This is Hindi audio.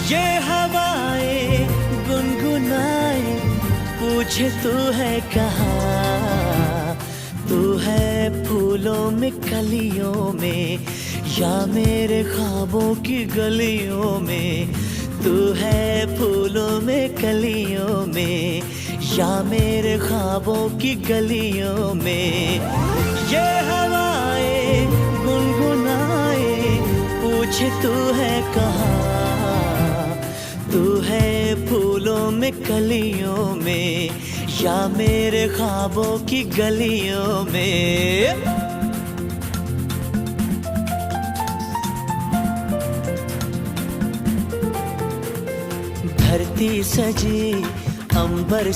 ये हवाएं गुनगुनाए, पूछे तू है कहाँ। तू है फूलों में कलियों में, या मेरे ख्वाबों की गलियों में। तू है फूलों में कलियों में, या मेरे ख्वाबों की गलियों में। ये हवाएं गुनगुनाए, पूछे तू है कहाँ। तू है फूलों में कलियों में, या मेरे ख्वाबों की गलियों में। धरती सजी, अंबर